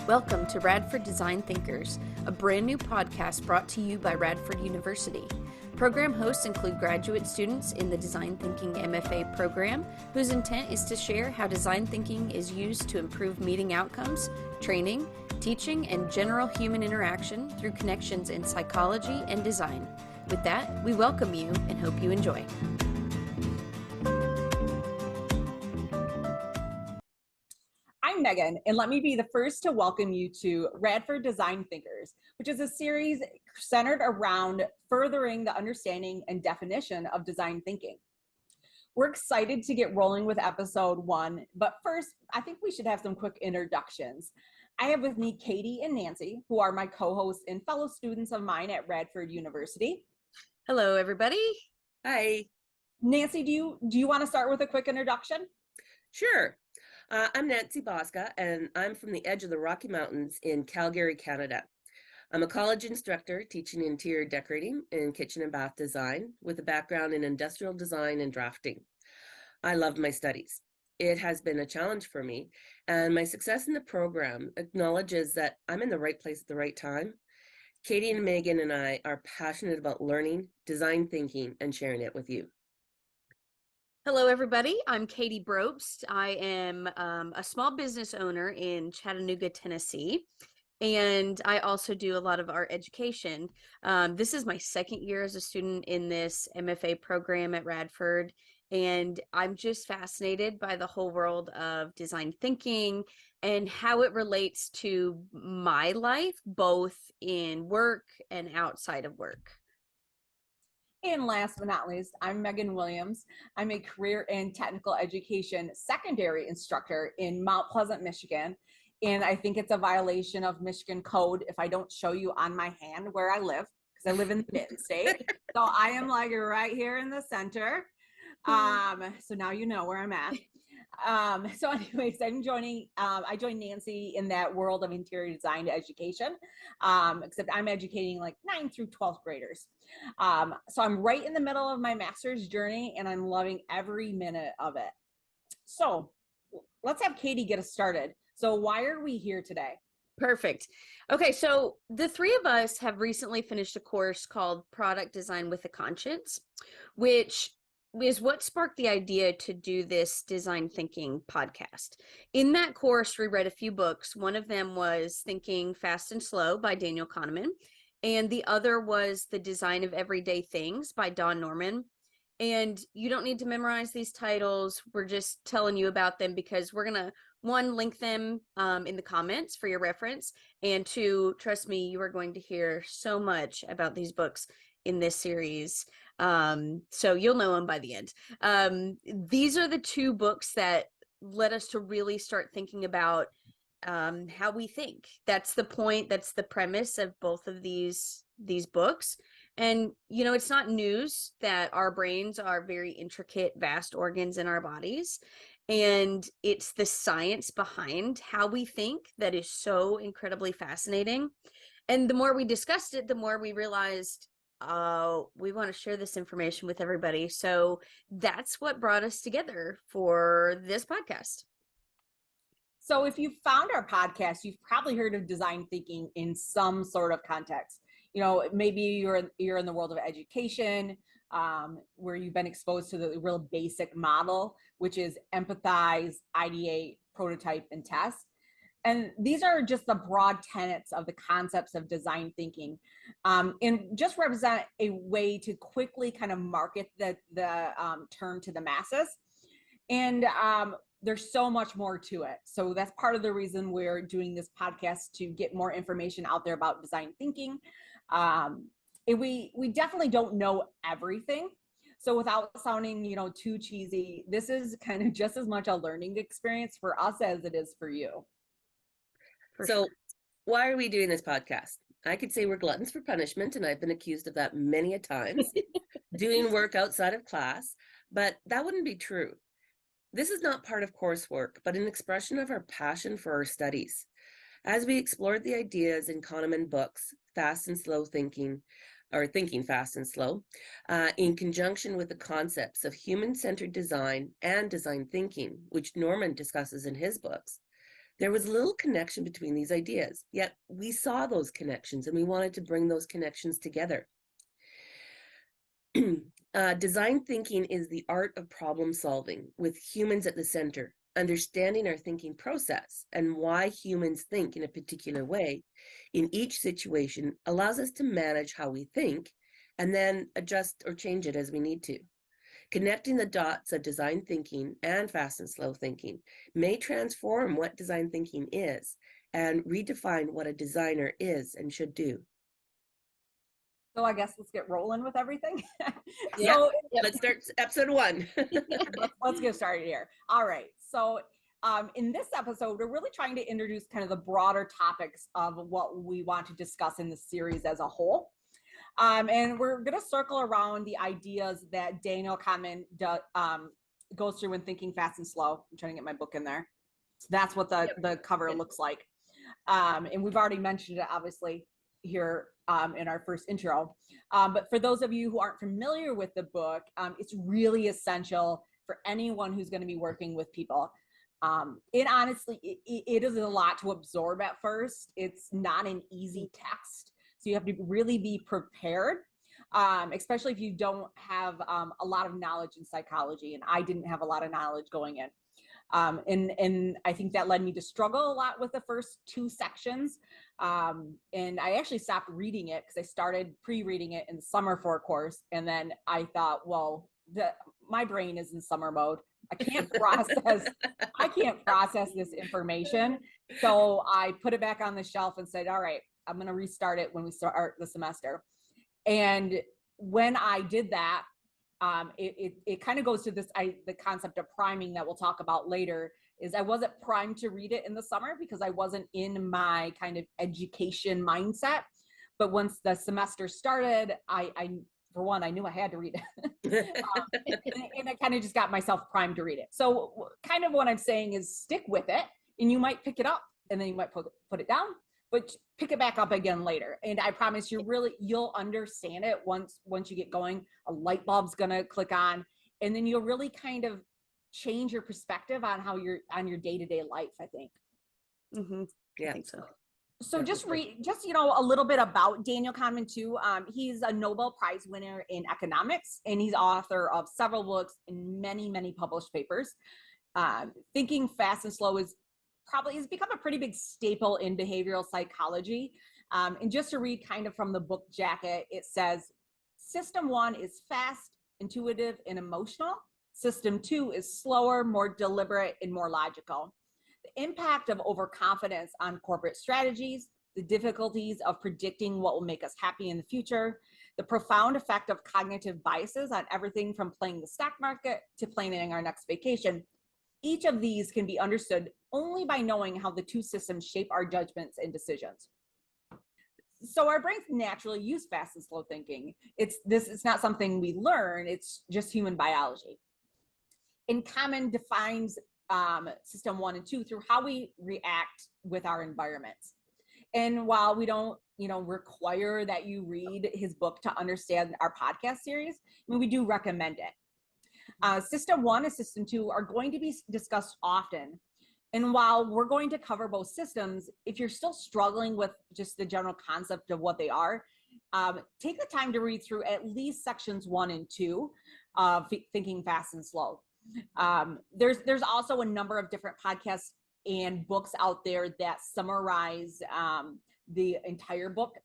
Welcome to Radford Design Thinkers, a brand new podcast brought to you by Radford University. Program hosts include graduate students in the Design Thinking MFA program, whose intent is to share how design thinking is used to improve meeting outcomes, training, teaching, and general human interaction through connections in psychology and design. With that, we welcome you and hope you enjoy. I'm Megan, and let me be the first to welcome you to Radford Design Thinkers, which is a series centered around furthering the understanding and definition of design thinking. We're excited to get rolling with episode 1, but first, I think we should have some quick introductions. I have with me Katie and Nancy, who are my co-hosts and fellow students of mine at Radford University. Hello, everybody. Hi. Nancy, do you want to start with a quick introduction? Sure. I'm Nancy Bosca, and I'm from the edge of the Rocky Mountains in Calgary, Canada. I'm a college instructor teaching interior decorating and kitchen and bath design with a background in industrial design and drafting. I love my studies. It has been a challenge for me, and my success in the program acknowledges that I'm in the right place at the right time. Katie and Megan and I are passionate about learning, design thinking, and sharing it with you. Hello, everybody. I'm Katie Brobst. I am a small business owner in Chattanooga, Tennessee, and I also do a lot of art education. This is my second year as a student in this MFA program at Radford, and I'm just fascinated by the whole world of design thinking and how it relates to my life, both in work and outside of work. And last but not least, I'm Megan Williams. I'm a career and technical education secondary instructor in Mount Pleasant, Michigan. And I think it's a violation of Michigan code if I don't show you on my hand where I live, because I live in the Mitten State. So I am like right here in the center. So now you know where I'm at. So anyways, I joined Nancy in that world of interior design education, except I'm educating like 9th through 12th graders. So I'm right in the middle of my master's journey and I'm loving every minute of it. So let's have Katie get us started. So why are we here today? Perfect. Okay, so the three of us have recently finished a course called Product Design with a Conscience, which is what sparked the idea to do this design thinking podcast. In that course, we read a few books. One of them was Thinking Fast and Slow by Daniel Kahneman, and the other was The Design of Everyday Things by Don Norman. And you don't need to memorize these titles. We're just telling you about them because we're going to, one, link them in the comments for your reference, and two, trust me, you are going to hear so much about these books in this series. So you'll know them by the end. These are the two books that led us to really start thinking about how we think. That's the point, that's the premise of both of these books. And, you know, it's not news that our brains are very intricate, vast organs in our bodies. And it's the science behind how we think that is so incredibly fascinating. And the more we discussed it, the more we realized, we want to share this information with everybody. So that's what brought us together for this podcast. So if you found our podcast, you've probably heard of design thinking in some sort of context. You know, maybe you're in the world of education, where you've been exposed to the real basic model, which is empathize, ideate, prototype, and test. And these are just the broad tenets of the concepts of design thinking, and just represent a way to quickly kind of market the term to the masses. And there's so much more to it. So that's part of the reason we're doing this podcast, to get more information out there about design thinking. We definitely don't know everything. So without sounding, too cheesy, this is kind of just as much a learning experience for us as it is for you. So why are we doing this podcast? I could say we're gluttons for punishment, and I've been accused of that many a times, doing work outside of class, but that wouldn't be true. This is not part of coursework, but an expression of our passion for our studies. As we explored the ideas in Kahneman books, Fast and Slow Thinking, or Thinking Fast and Slow, in conjunction with the concepts of human-centered design and design thinking, which Norman discusses in his books, There was little connection between these ideas, yet we saw those connections and we wanted to bring those connections together. Design thinking is the art of problem solving with humans at the center. Understanding our thinking process and why humans think in a particular way in each situation allows us to manage how we think and then adjust or change it as we need to. Connecting the dots of design thinking and fast and slow thinking may transform what design thinking is and redefine what a designer is and should do. So I guess let's get rolling with everything. Yeah, So let's start episode 1. let's get started here. All right. So in this episode, we're really trying to introduce kind of the broader topics of what we want to discuss in the series as a whole. And we're going to circle around the ideas that Daniel Kahneman goes through when thinking fast and slow. I'm trying to get my book in there. So that's what the cover looks like. And we've already mentioned it, obviously, here in our first intro. But for those of you who aren't familiar with the book, it's really essential for anyone who's going to be working with people. It honestly, it is a lot to absorb at first. It's not an easy text. So you have to really be prepared, especially if you don't have a lot of knowledge in psychology. And I didn't have a lot of knowledge going in. And I think that led me to struggle a lot with the first 2 sections. And I actually stopped reading it because I started pre-reading it in the summer for a course. And then I thought, well, my brain is in summer mode. I can't process this information. So I put it back on the shelf and said, all right, I'm going to restart it when we start the semester. And when I did that, it kind of goes to the concept of priming that we'll talk about later. Is I wasn't primed to read it in the summer because I wasn't in my kind of education mindset. But once the semester started, I for one, I knew I had to read it. And I kind of just got myself primed to read it. So kind of what I'm saying is stick with it, and you might pick it up and then you might put it down, but pick it back up again later. And I promise you'll understand it once you get going. A light bulb's gonna click on, and then you'll really kind of change your perspective on how you're on your day-to-day life, I think. Mm-hmm. Yeah. I think so. So just a little bit about Daniel Kahneman too. He's a Nobel Prize winner in economics, and he's author of several books and many published papers. Thinking fast and slow has become a pretty big staple in behavioral psychology. And just to read kind of from the book jacket, it says, System 1 is fast, intuitive, and emotional. System 2 is slower, more deliberate, and more logical. The impact of overconfidence on corporate strategies, the difficulties of predicting what will make us happy in the future, the profound effect of cognitive biases on everything from playing the stock market to planning our next vacation. Each of these can be understood only by knowing how the 2 systems shape our judgments and decisions. So our brains naturally use fast and slow thinking. It's not something we learn, it's just human biology. And Kahneman defines system 1 and 2 through how we react with our environments. And while we don't, require that you read his book to understand our podcast series, we do recommend it. System 1 and System 2 are going to be discussed often. And while we're going to cover both systems, if you're still struggling with just the general concept of what they are, take the time to read through at least sections 1 and 2 of Thinking Fast and Slow. There's also a number of different podcasts and books out there that summarize the entire book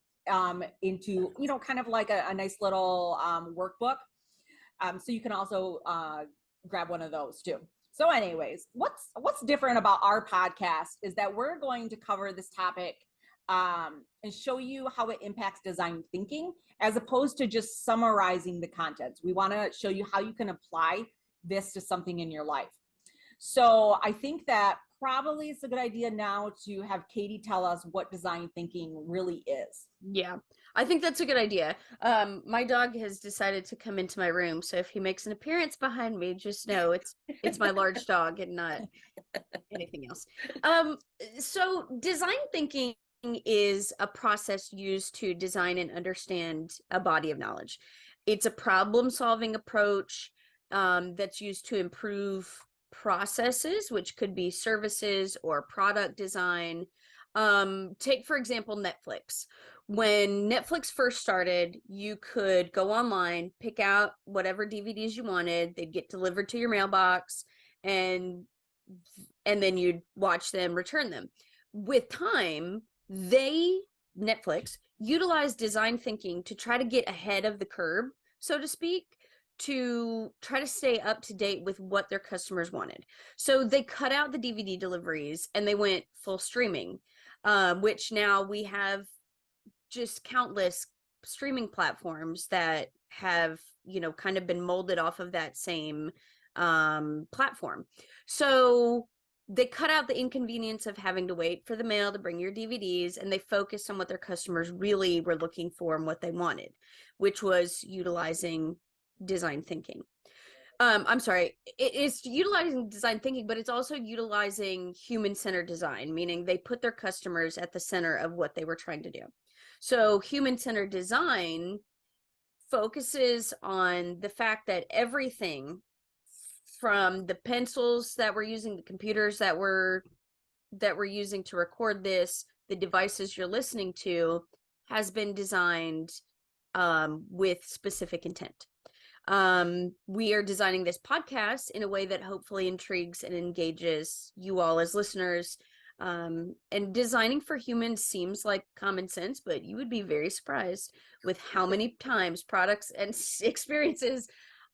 into, kind of like a nice little workbook. So you can also grab one of those too. So anyways, what's different about our podcast is that we're going to cover this topic and show you how it impacts design thinking, as opposed to just summarizing the contents. We want to show you how you can apply this to something in your life. So I think that probably it's a good idea now to have Katie tell us what design thinking really is. Yeah, I think that's a good idea. My dog has decided to come into my room, so if he makes an appearance behind me, just know it's my large dog and not anything else. So design thinking is a process used to design and understand a body of knowledge. It's a problem-solving approach that's used to improve processes, which could be services or product design. Take, for example, Netflix. When Netflix first started, you could go online, pick out whatever DVDs you wanted, they'd get delivered to your mailbox, and then you'd watch them, return them. With time, Netflix utilized design thinking to try to get ahead of the curve, so to speak, to try to stay up to date with what their customers wanted. So they cut out the DVD deliveries and they went full streaming, which now we have just countless streaming platforms that have, kind of been molded off of that same platform. So they cut out the inconvenience of having to wait for the mail to bring your DVDs, and they focused on what their customers really were looking for and what they wanted, which was utilizing design thinking. I'm sorry, it's utilizing design thinking, but it's also utilizing human-centered design, meaning they put their customers at the center of what they were trying to do. So human-centered design focuses on the fact that everything from the pencils that we're using, the computers that we're using to record this, the devices you're listening to, has been designed with specific intent. We are designing this podcast in a way that hopefully intrigues and engages you all as listeners. And designing for humans seems like common sense, but you would be very surprised with how many times products and experiences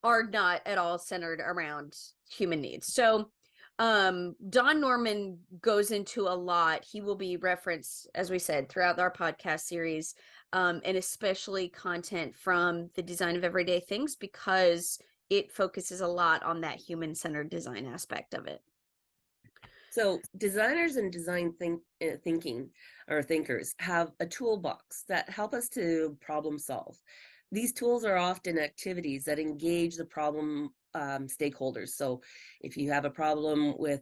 are not at all centered around human needs. So Don Norman goes into a lot. He will be referenced, as we said, throughout our podcast series, and especially content from the Design of Everyday Things, because it focuses a lot on that human-centered design aspect of it. So designers and design thinking or thinkers have a toolbox that help us to problem solve. These tools are often activities that engage the problem stakeholders. So if you have a problem with,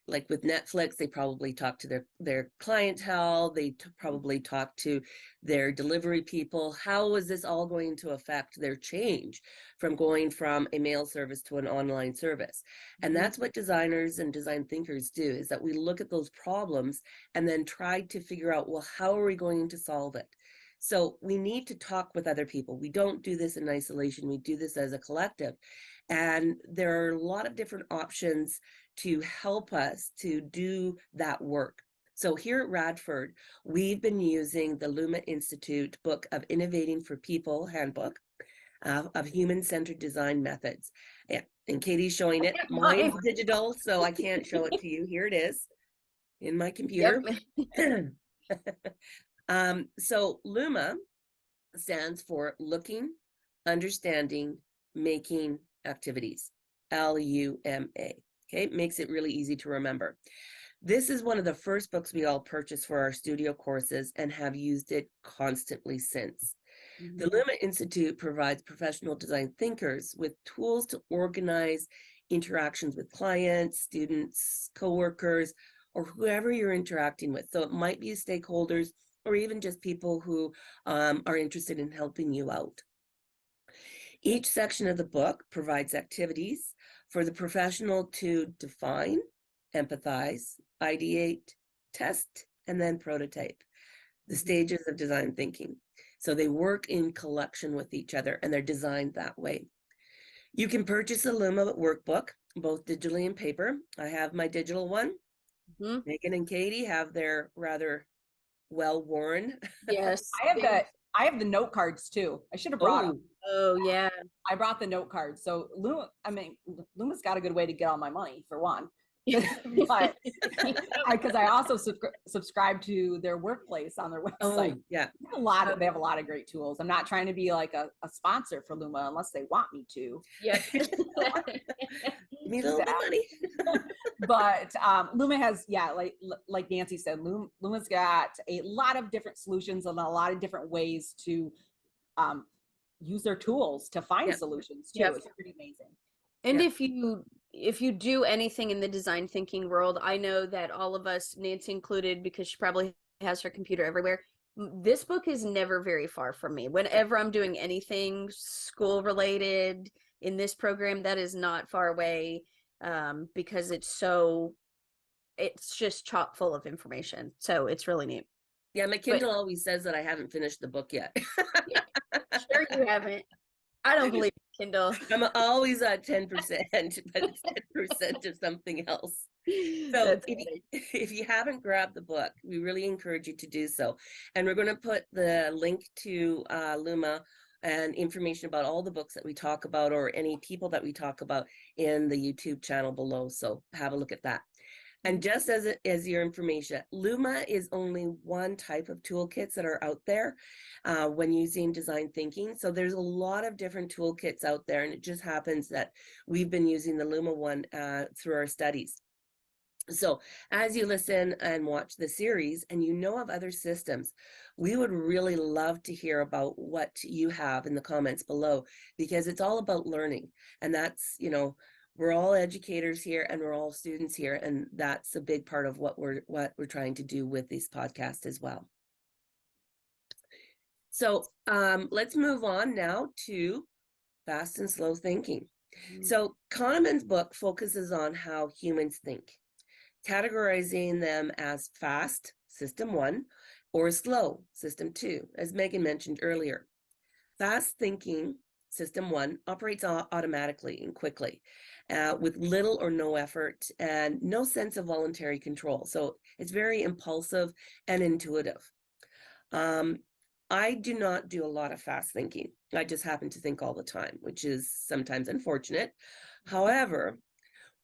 like with Netflix, they probably talk to their clientele, they probably talk to their delivery people. How is this all going to affect their change from going from a mail service to an online service? And that's what designers and design thinkers do, is that we look at those problems and then try to figure out, well, how are we going to solve it? So we need to talk with other people. We don't do this in isolation. We do this as a collective. And there are a lot of different options to help us to do that work. So here at Radford, we've been using the Luma Institute book of Innovating for People handbook of human-centered design methods. Yeah, and Katie's showing it. Mine's digital, so I can't show it to you. Here it is in my computer. Yep. So Luma stands for Looking, Understanding, Making Activities, LUMA. Okay, it makes it really easy to remember. This is one of the first books we all purchased for our studio courses and have used it constantly since. The Luma Institute provides professional design thinkers with tools to organize interactions with clients, students, coworkers, or whoever you're interacting with. So it might be stakeholders or even just people who are interested in helping you out. Each section of the book provides activities for the professional to define, empathize, ideate, test, and then prototype, the stages of design thinking. So they work in collection with each other, and they're designed that way. You can purchase a Luma workbook, both digitally and paper. I have my digital one. Megan and Katie have their rather well-worn. Yes. I have the note cards too. I should have brought them. Oh yeah. I brought the note cards. So Luma's got a good way to get all my money, for one. But because I also subscribe to their workplace on their website. Oh, yeah. They have a lot of great tools. I'm not trying to be like a sponsor for Luma unless they want me to. Yeah. Give me a little bit of money. But Luma has, like Nancy said, Luma's got a lot of different solutions and a lot of different ways to use their tools to find solutions too. It's pretty amazing. And if you do anything in the design thinking world, I know that all of us, Nancy included, because she probably has her computer everywhere, this book is never very far from me. Whenever I'm doing anything school related in this program, that is not far away. because it's just chock full of information. So it's really neat. Yeah, my Kindle always says that I haven't finished the book yet. Yeah, sure you haven't. I don't believe Kindle. I'm always at 10%, but it's 10% of something else. So That's if you haven't grabbed the book, we really encourage you to do so. And we're going to put the link to Luma and information about all the books that we talk about or any people that we talk about in the YouTube channel below. So have a look at that. And just as your information, Luma is only one type of toolkits that are out there when using design thinking. So there's a lot of different toolkits out there, and it just happens that we've been using the Luma one through our studies. So as you listen and watch the series and you know of other systems, we would really love to hear about what you have in the comments below, because it's all about learning. And that's, we're all educators here and we're all students here. And that's a big part of what we're trying to do with this podcast as well. So let's move on now to fast and slow thinking. So Kahneman's book focuses on how humans think, categorizing them as fast, system 1, or slow, system 2, as Megan mentioned earlier. Fast thinking, system 1, operates automatically and quickly with little or no effort and no sense of voluntary control. So it's very impulsive and intuitive. I do not do a lot of fast thinking. I just happen to think all the time, which is sometimes unfortunate. However,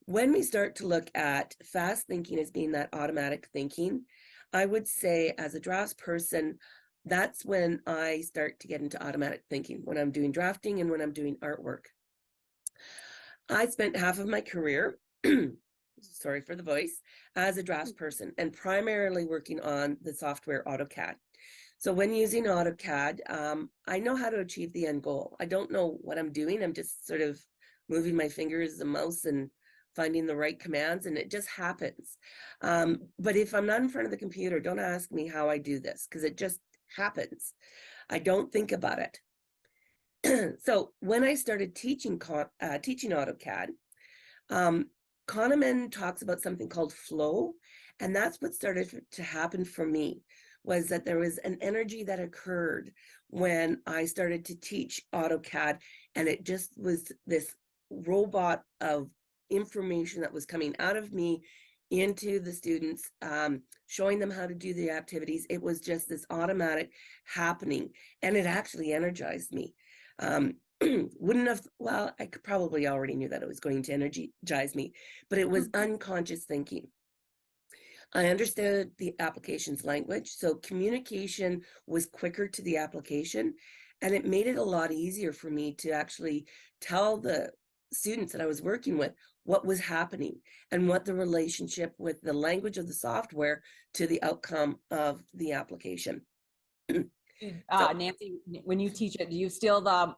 when we start to look at fast thinking as being that automatic thinking, I would say as a drafts person, that's when I start to get into automatic thinking, when I'm doing drafting and when I'm doing artwork. I spent half of my career, sorry for the voice, as a drafts person and primarily working on the software AutoCAD. So when using AutoCAD, I know how to achieve the end goal. I don't know what I'm doing. I'm just sort of moving my fingers, the mouse, and finding the right commands, and it just happens. But if I'm not in front of the computer, don't ask me how I do this, because it just happens. I don't think about it. So when I started teaching AutoCAD, Kahneman talks about something called flow, and that's what started to happen for me, was that there was an energy that occurred when I started to teach AutoCAD, and it just was this robot of information that was coming out of me into the students, showing them how to do the activities. It was just this automatic happening, and it actually energized me. Wouldn't have, well, I probably already knew that it was going to energize me, but it was unconscious thinking. I understood the application's language, so communication was quicker to the application, and it made it a lot easier for me to actually tell the students that I was working with what was happening and what the relationship with the language of the software to the outcome of the application. Nancy, when you teach it, do you steal the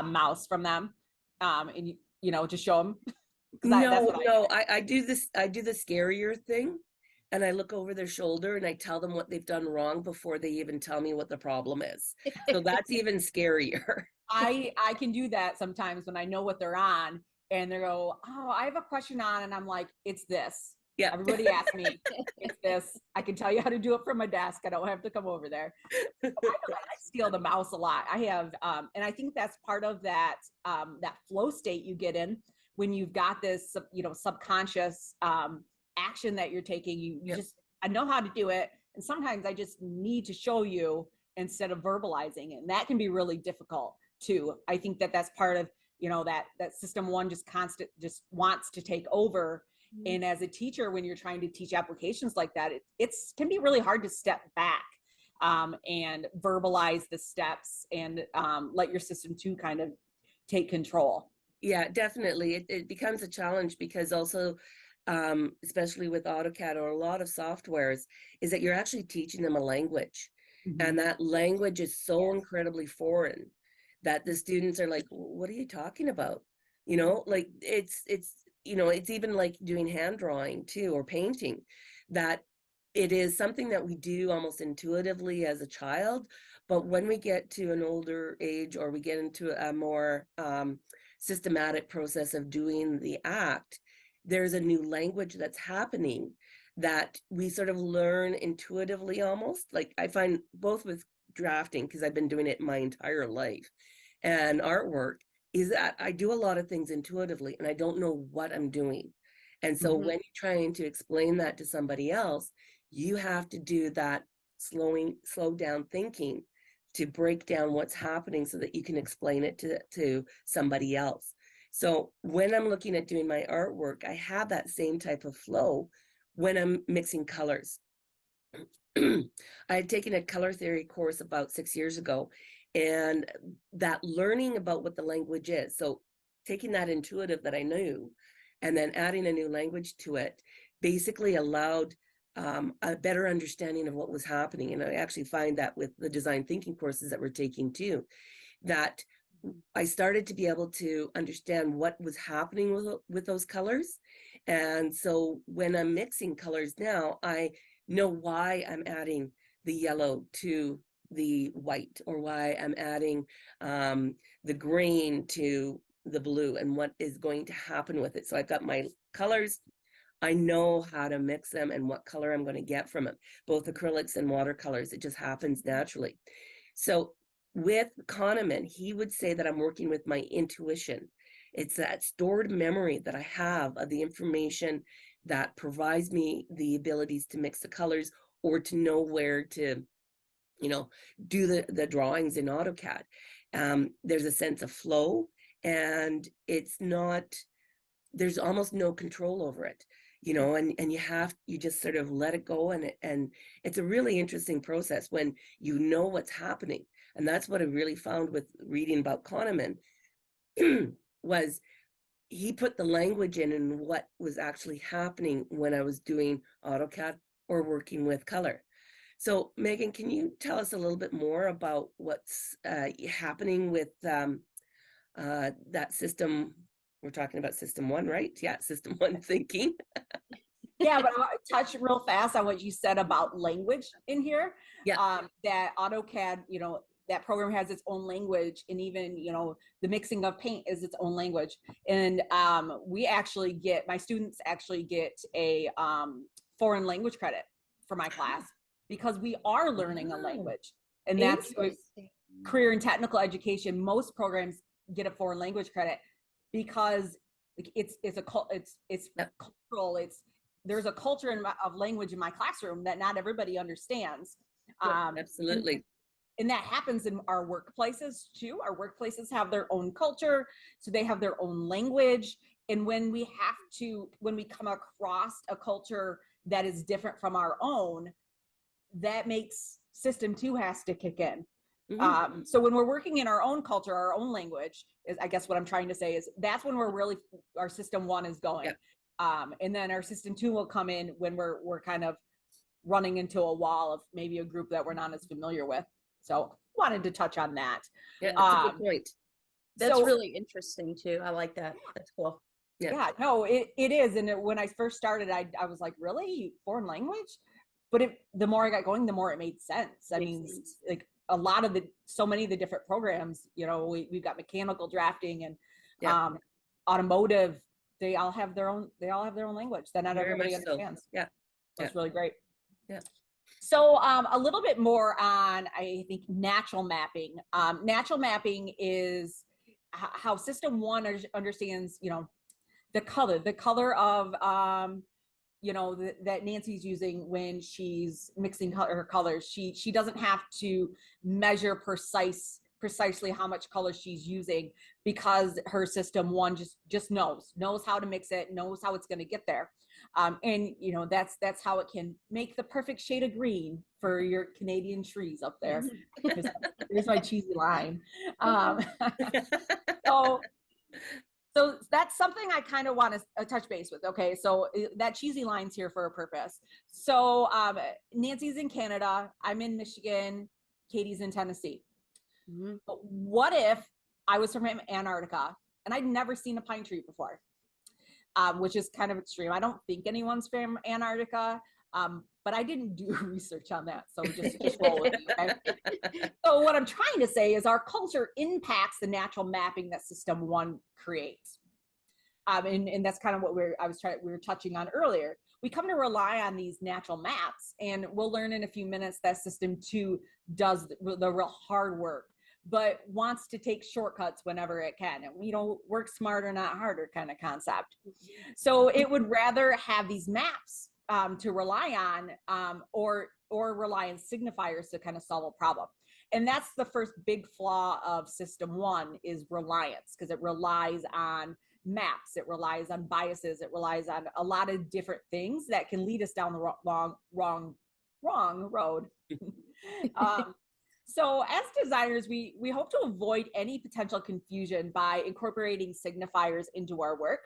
mouse from them and just show them? I do this. I do the scarier thing, and I look over their shoulder and I tell them what they've done wrong before they even tell me what the problem is. So that's even scarier. I can do that sometimes when I know what they're on, and they go, "Oh, I have a question on," and I'm like, "It's this." Yeah. Everybody asks me, "It's this." I can tell you how to do it from my desk. I don't have to come over there. I steal the mouse a lot. I have, and I think that's part of that that flow state you get in when you've got this, subconscious action that you're taking. You just, I know how to do it, and sometimes I just need to show you instead of verbalizing it, and that can be really difficult too. I think that that's part of that system 1 just wants to take over. And as a teacher, when you're trying to teach applications like that, it can be really hard to step back and verbalize the steps and let your system 2 kind of take control. Yeah, definitely. It becomes a challenge because also, especially with AutoCAD or a lot of softwares, is that you're actually teaching them a language. And that language is so incredibly foreign that the students are like, what are you talking about? Like it's even like doing hand drawing too, or painting, that it is something that we do almost intuitively as a child. But when we get to an older age, or we get into a more systematic process of doing the act, there's a new language that's happening that we sort of learn intuitively almost. Like I find both with drafting, because I've been doing it my entire life, and artwork, is that I do a lot of things intuitively and I don't know what I'm doing. And so when you're trying to explain that to somebody else, you have to do that slow down thinking to break down what's happening so that you can explain it to somebody else. So when I'm looking at doing my artwork, I have that same type of flow when I'm mixing colors. I had taken a color theory course about 6 years ago, and that learning about what the language is, so taking that intuitive that I knew and then adding a new language to it, basically allowed a better understanding of what was happening. And I actually find that with the design thinking courses that we're taking too, that I started to be able to understand what was happening with those colors. And so when I'm mixing colors now, I know why I'm adding the yellow to the white, or why I'm adding the green to the blue, and what is going to happen with it. So I've got my colors. I know how to mix them and what color I'm going to get from them, both acrylics and watercolors. It just happens naturally. So with Kahneman, he would say that I'm working with my intuition. It's that stored memory that I have of the information that provides me the abilities to mix the colors, or to know where to, do the drawings in AutoCAD. There's a sense of flow, and there's almost no control over it, and you just sort of let it go. And it's a really interesting process when you know what's happening. And that's what I really found with reading about Kahneman was he put the language in and what was actually happening when I was doing AutoCAD or working with color. So Megan, can you tell us a little bit more about what's happening with that system? We're talking about system one, right? Yeah, system one thinking. Yeah, but I want to touch real fast on what you said about language in here. Yeah. That AutoCAD, that program has its own language, and even, the mixing of paint is its own language. And my students actually get a foreign language credit for my class, because we are learning a language. And that's what career and technical education, most programs get a foreign language credit, because it's cultural. There's a culture of language in my classroom that not everybody understands. Absolutely. And that happens in our workplaces too. Our workplaces have their own culture, so they have their own language. And when we come across a culture that is different from our own, that makes system 2 has to kick in. So when we're working in our own culture, our own language, is, I guess what I'm trying to say is, that's when our system 1 is going. And then our system 2 will come in when we're kind of running into a wall of maybe a group that we're not as familiar with. So wanted to touch on that. Yeah, that's a good point. That's really interesting too. I like that. That's cool. Yeah, no, it is. And when I first started, I was like, really? Foreign language? But the more I got going, the more it made sense. I mean, like so many of the different programs, we've got mechanical drafting and automotive. They all have their own language that not everybody understands. So. That's really great. Yeah. So a little bit more on, I think, natural mapping. Natural mapping is how system 1 understands, the color of, that Nancy's using when she's mixing her colors. She doesn't have to measure precisely how much color she's using, because her system 1 just knows how to mix it, knows how it's going to get there. And that's how it can make the perfect shade of green for your Canadian trees up there. Here's my cheesy line. So that's something I kind of want to touch base with. Okay, so that cheesy line's here for a purpose. So Nancy's in Canada, I'm in Michigan, Katie's in Tennessee. But what if I was from Antarctica and I'd never seen a pine tree before? Which is kind of extreme. I don't think anyone's from Antarctica, but I didn't do research on that. So just roll with it, okay? So what I'm trying to say is our culture impacts the natural mapping that system 1 creates. and that's kind of what we were touching on earlier. We come to rely on these natural maps, and we'll learn in a few minutes that system 2 does the real hard work, but wants to take shortcuts whenever it can. And work smarter, not harder kind of concept. So it would rather have these maps to rely on, or rely on signifiers to kind of solve a problem. And that's the first big flaw of system 1 is reliance, because it relies on maps, it relies on biases, it relies on a lot of different things that can lead us down the wrong road. So as designers, we hope to avoid any potential confusion by incorporating signifiers into our work.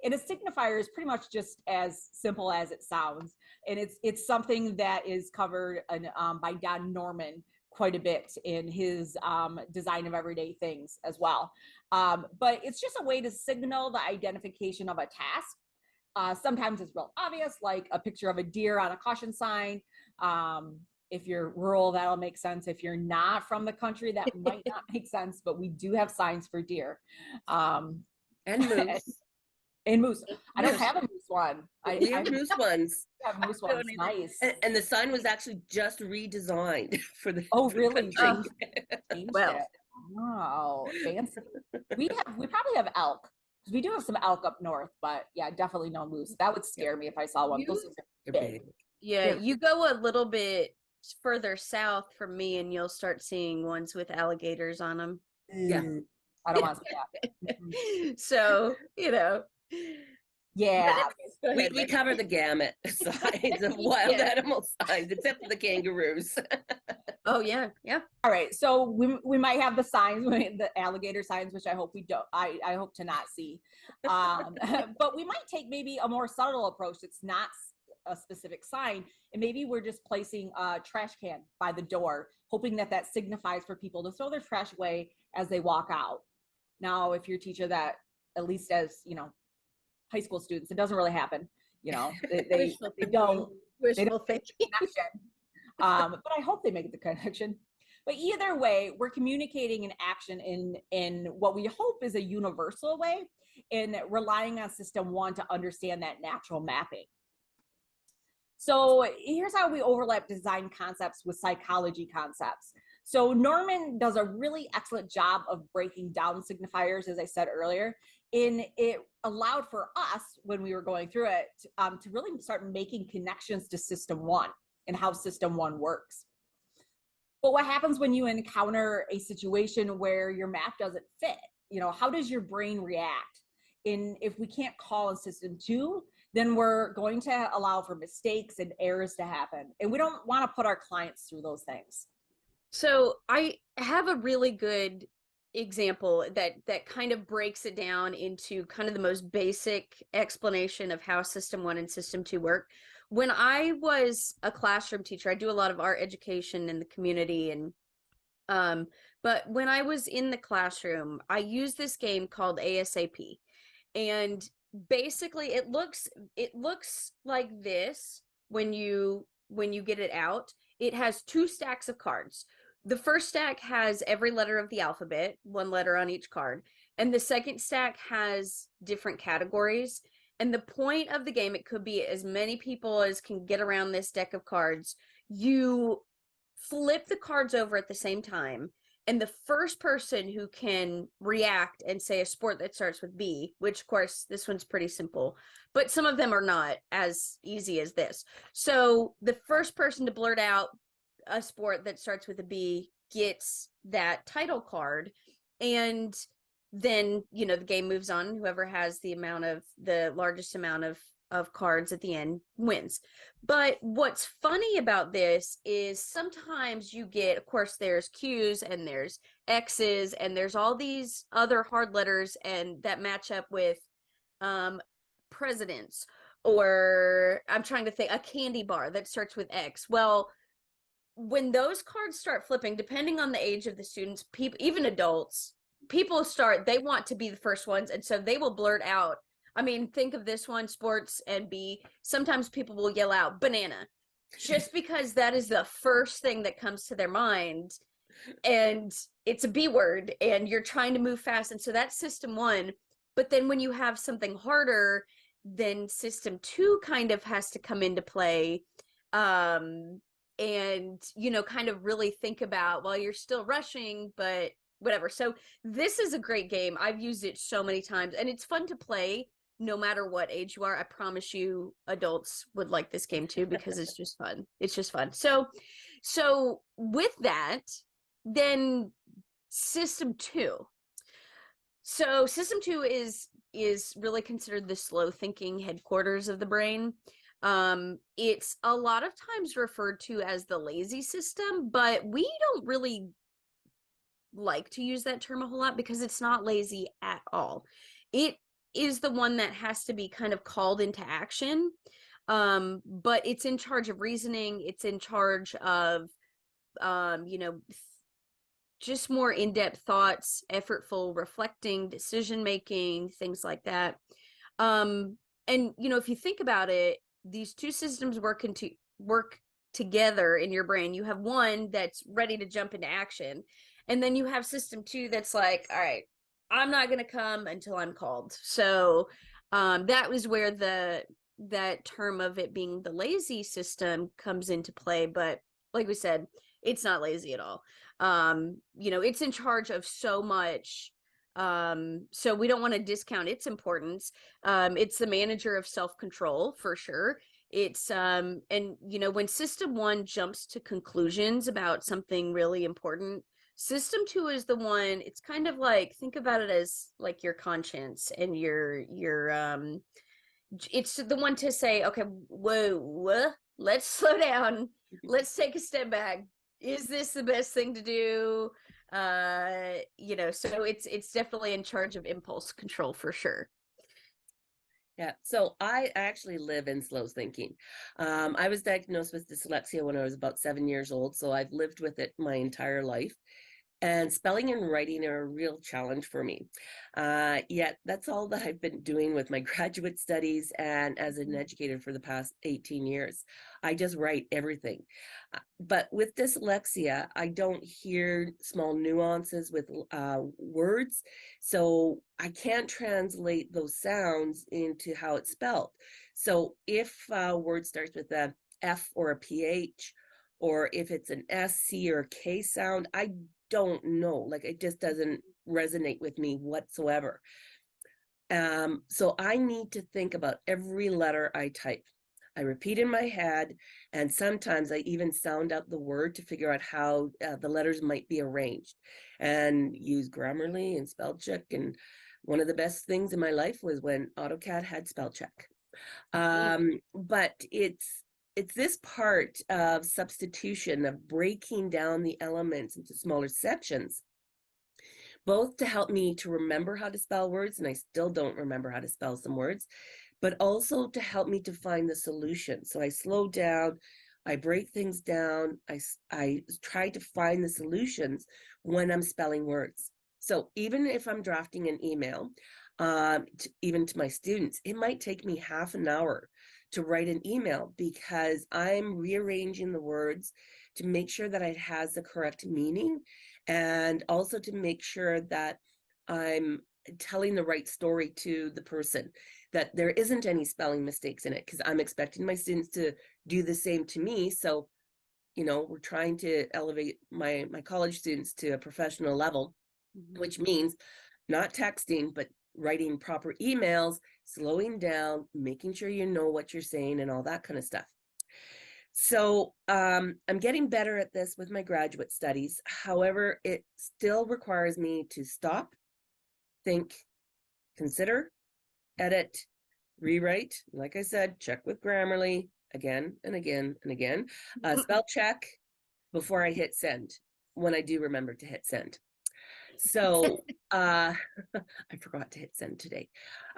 And a signifier is pretty much just as simple as it sounds. And it's something that is covered by Don Norman quite a bit in his design of everyday things as well. But it's just a way to signal the identification of a task. Sometimes it's real obvious, like a picture of a deer on a caution sign. If you're rural, that'll make sense. If you're not from the country, that might not make sense, but we do have signs for deer. And moose. And moose. I don't have a moose one. We have moose ones. I have moose ones. Nice. And the sign was actually just redesigned for the. Oh, for really? country. Well. Wow, fancy. We probably have elk, because we do have some elk up north, but yeah, definitely no moose. That would scare me if I saw one. Those things are big. Yeah, you go a little bit further south from me and you'll start seeing ones with alligators on them. Yeah. I don't want to see that. So, Yeah. We cover the gamut signs of wild animal signs, except for the kangaroos. Oh, yeah. Yeah. All right. So we might have the signs, the alligator signs, which I hope we don't, I hope to not see. But we might take maybe a more subtle approach. It's not a specific sign, and maybe we're just placing a trash can by the door, hoping that signifies for people to throw their trash away as they walk out. Now, if you're a teacher that, at least as high school students, it doesn't really happen. They don't. Wishful thinking. But I hope they make the connection. But either way, we're communicating an action in what we hope is a universal way, and relying on system 1 to understand that natural mapping. So here's how we overlap design concepts with psychology concepts. So Norman does a really excellent job of breaking down signifiers, as I said earlier, and it allowed for us, when we were going through it, to really start making connections to system 1 and how system 1 works. But what happens when you encounter a situation where your map doesn't fit? How does your brain react? And if we can't call in system 2, then we're going to allow for mistakes and errors to happen. And we don't want to put our clients through those things. So I have a really good example that kind of breaks it down into kind of the most basic explanation of how system 1 and system 2 work. When I was a classroom teacher, I do a lot of art education in the community, and but when I was in the classroom, I used this game called ASAP. And basically it looks like this when you get it out. It has 2 stacks of cards. The first stack has every letter of the alphabet, 1 letter on each card, and the second stack has different categories. And the point of the game, it could be as many people as can get around this deck of cards. You flip the cards over at the same time, and the first person who can react and say a sport that starts with B, which of course this one's pretty simple, but some of them are not as easy as this. So the first person to blurt out a sport that starts with a B gets that title card. And then, the game moves on. Whoever has the largest amount of cards at the end wins. But what's funny about this is sometimes you get, of course, there's Q's and there's X's and there's all these other hard letters and that match up with presidents, or I'm trying to think, a candy bar that starts with X. Well, when those cards start flipping, depending on the age of the students, people, even adults, they want to be the first ones. And so they will blurt out, think of this one, sports and B. Sometimes people will yell out banana, just because that is the first thing that comes to their mind. And it's a B word and you're trying to move fast. And so that's system 1. But then when you have something harder, then system 2 kind of has to come into play. And, kind of really think about, well, you're still rushing, but whatever. So this is a great game. I've used it so many times, and it's fun to play no matter what age you are. I promise you adults would like this game too, because it's just fun. It's just fun. So with that, then system 2. So system 2 is really considered the slow thinking headquarters of the brain. It's a lot of times referred to as the lazy system, but we don't really like to use that term a whole lot because it's not lazy at all. It is the one that has to be kind of called into action. But it's in charge of reasoning. It's in charge of, just more in-depth thoughts, effortful reflecting, decision making, things like that. And if you think about it, these two systems work together in your brain. You have one that's ready to jump into action, and then you have system 2 that's like, all right, I'm not going to come until I'm called. So that was where that term of it being the lazy system comes into play. But like we said, it's not lazy at all. It's in charge of so much. So we don't want to discount its importance. It's the manager of self-control for sure. It's and when system 1 jumps to conclusions about something really important, system 2 is the one. It's kind of like, think about it as like your conscience and your it's the one to say, okay, whoa, let's slow down, let's take a step back. Is this the best thing to do? So it's definitely in charge of impulse control for sure. Yeah, so I actually live in slow thinking. I was diagnosed with dyslexia when I was about 7 years old, so I've lived with it my entire life. And spelling and writing are a real challenge for me. Yet that's all that I've been doing with my graduate studies and as an educator for the past 18 years. I just write everything. But with dyslexia, I don't hear small nuances with words. So I can't translate those sounds into how it's spelled. So if a word starts with a F or a PH, or if it's an S, C, or K sound, I don't know. Like, it just doesn't resonate with me whatsoever. So I need to think about every letter I type. I repeat in my head, and sometimes I even sound out the word to figure out how the letters might be arranged, and use Grammarly and spell check. And one of the best things in my life was when AutoCAD had spell check. But it's this part of substitution, of breaking down the elements into smaller sections, both to help me to remember how to spell words, and I still don't remember how to spell some words, but also to help me to find the solution. So I slow down, I break things down, I try to find the solutions when I'm spelling words. So even if I'm drafting an email, even to my students, it might take me half an hour to write an email because I'm rearranging the words to make sure that it has the correct meaning, and also to make sure that I'm telling the right story to the person, that there isn't any spelling mistakes in it, because I'm expecting my students to do the same to me. So, we're trying to elevate my college students to a professional level, which means not texting, but writing proper emails, slowing down, making sure you know what you're saying, and all that kind of stuff. So I'm getting better at this with my graduate studies. However, it still requires me to stop, think, consider, edit, rewrite. Like I said, check with Grammarly again and again and again. Spell check before I hit send, when I do remember to hit send. So I forgot to hit send today.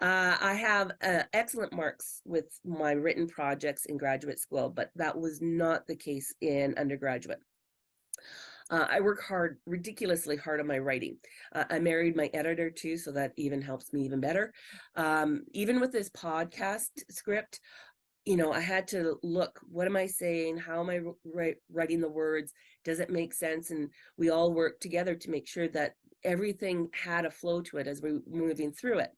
I have excellent marks with my written projects in graduate school, but that was not the case in undergraduate. I work hard, ridiculously hard on my writing. I married my editor too, so that even helps me even better. Even with this podcast script, I had to look, what am I saying? How am I writing the words? Does it make sense? And we all work together to make sure that everything had a flow to it as we're moving through it.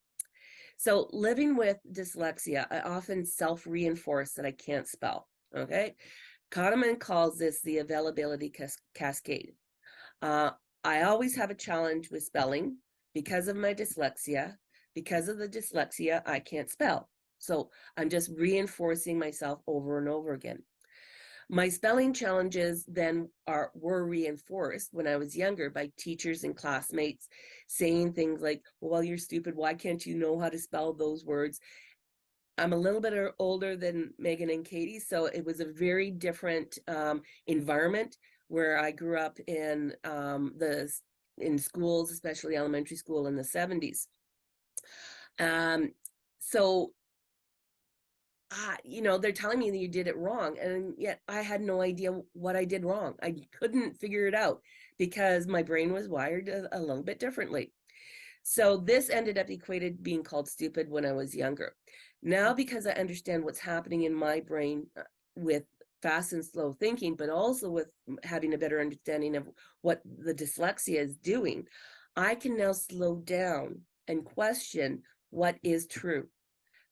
So living with dyslexia, I often self-reinforce that I can't spell, okay? Kahneman calls this the availability cascade. Uh, I always have a challenge with spelling because of my dyslexia. Because of the dyslexia, I can't spell. So I'm just reinforcing myself over and over again. My spelling challenges then were reinforced when I was younger by teachers and classmates saying things like, well, you're stupid. Why can't you know how to spell those words? I'm a little bit older than Megan and Katie, so it was a very different environment where I grew up in in schools, especially elementary school in the 70s. So they're telling me that you did it wrong, and yet I had no idea what I did wrong. I couldn't figure it out because my brain was wired a little bit differently. So this ended up equated being called stupid when I was younger. Now, because I understand what's happening in my brain with fast and slow thinking, but also with having a better understanding of what the dyslexia is doing, I can now slow down and question what is true.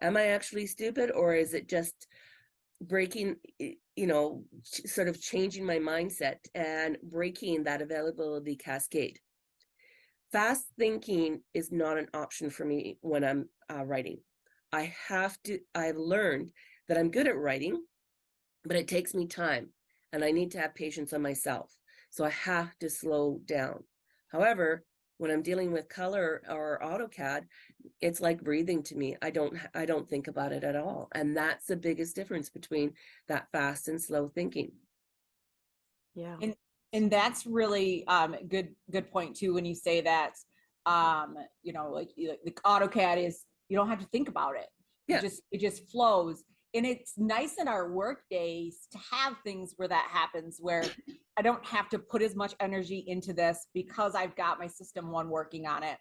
Am I actually stupid, or is it just breaking, sort of changing my mindset and breaking that availability cascade? Fast thinking is not an option for me when I'm writing. I've learned that I'm good at writing, but it takes me time and I need to have patience on myself. So I have to slow down. However, when I'm dealing with color or AutoCAD, it's like breathing to me. I don't think about it at all. And that's the biggest difference between that fast and slow thinking. Yeah. And that's really good point too, when you say that, like the AutoCAD is, you don't have to think about it. Yeah. It just flows. And it's nice in our work days to have things where that happens, where I don't have to put as much energy into this because I've got my system 1 working on it.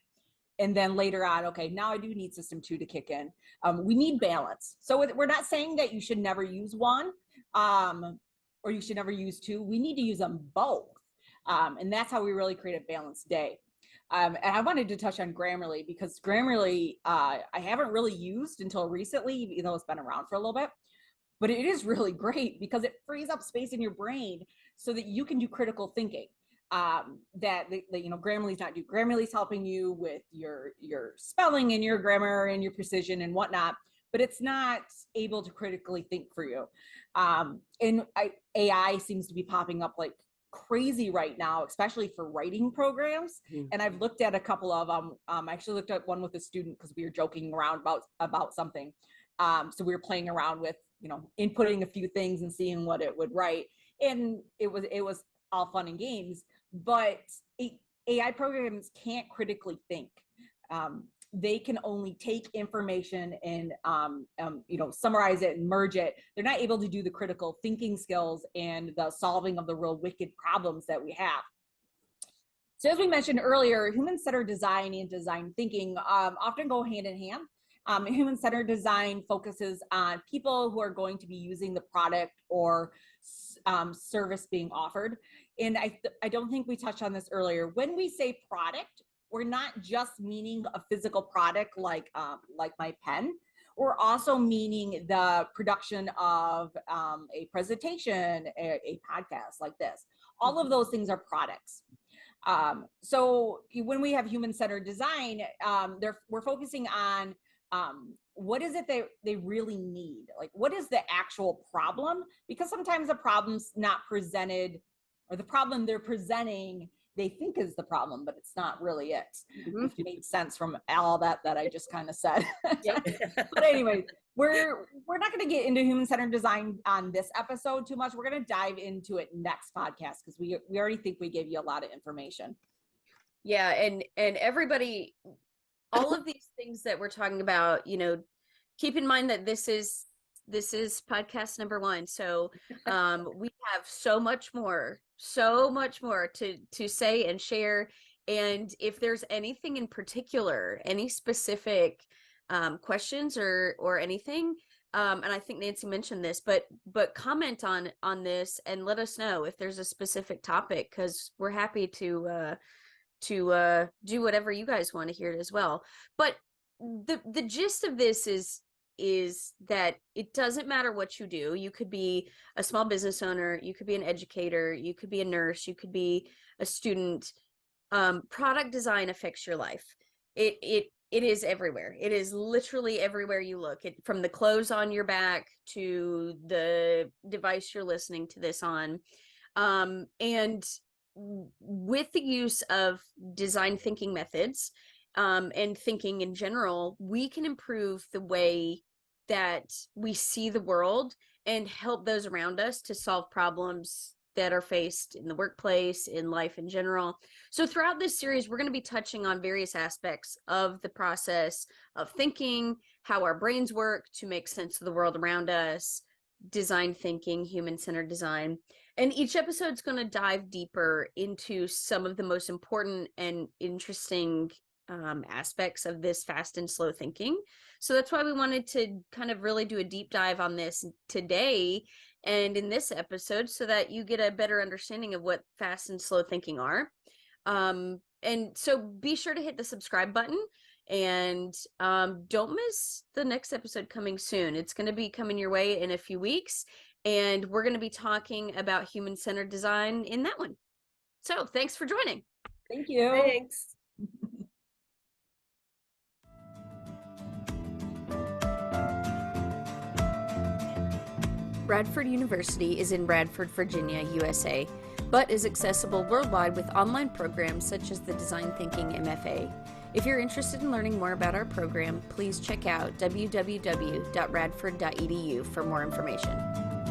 And then later on, okay, now I do need system 2 to kick in. We need balance. So we're not saying that you should never use one, or you should never use 2. We need to use them both. And that's how we really create a balanced day. And I wanted to touch on Grammarly, because Grammarly, I haven't really used until recently, even though it's been around for a little bit. But it is really great because it frees up space in your brain so that you can do critical thinking. Grammarly's not do. Grammarly's helping you with your spelling and your grammar and your precision and whatnot, but it's not able to critically think for you. AI seems to be popping up like crazy right now, especially for writing programs. Mm-hmm. And I've looked at a couple of them. I actually looked at one with a student because we were joking around about something. So we were playing around with, inputting a few things and seeing what it would write. And it was all fun and games, but AI programs can't critically think. They can only take information and summarize it and merge it. They're not able to do the critical thinking skills and the solving of the real wicked problems that we have. So as we mentioned earlier, human-centered design and design thinking often go hand in hand. Human-centered design focuses on people who are going to be using the product or service being offered. And I don't think we touched on this earlier. When we say product, we're not just meaning a physical product like my pen. We're also meaning the production of a presentation, a podcast like this. All of those things are products. So when we have human-centered design, we're focusing on what is it they really need? Like, what is the actual problem? Because sometimes the problem's not presented, or the problem they're presenting they think is the problem, but it's not really it. Mm-hmm. If it made sense from all that I just kind of said. Yep. But anyway, we're not going to get into human-centered design on this episode too much. We're going to dive into it next podcast because we already think we gave you a lot of information. Yeah, and everybody, all of these things that we're talking about, keep in mind that this is podcast number 1. So we have so much more to say and share. And if there's anything in particular, any specific questions or anything, and I think Nancy mentioned this, but comment on this and let us know if there's a specific topic, because we're happy to do whatever you guys want to hear as well. But the gist of this is that it doesn't matter what you do. You could be a small business owner, you could be an educator, you could be a nurse, you could be a student. Product design affects your life. It is everywhere. It is literally everywhere you look. From the clothes on your back to the device you're listening to this on. And with the use of design thinking methods, and thinking in general, we can improve the way that we see the world and help those around us to solve problems that are faced in the workplace, in life in general. So throughout this series, we're going to be touching on various aspects of the process of thinking, how our brains work to make sense of the world around us, design thinking, human-centered design. And each episode is going to dive deeper into some of the most important and interesting aspects of this fast and slow thinking. So that's why we wanted to kind of really do a deep dive on this today and in this episode, so that you get a better understanding of what fast and slow thinking are. And so be sure to hit the subscribe button, and don't miss the next episode coming soon. It's going to be coming your way in a few weeks, and we're going to be talking about human-centered design in that one. So thanks for joining. Thank you. Thanks. Radford University is in Radford, Virginia, USA, but is accessible worldwide with online programs such as the Design Thinking MFA. If you're interested in learning more about our program, please check out www.radford.edu for more information.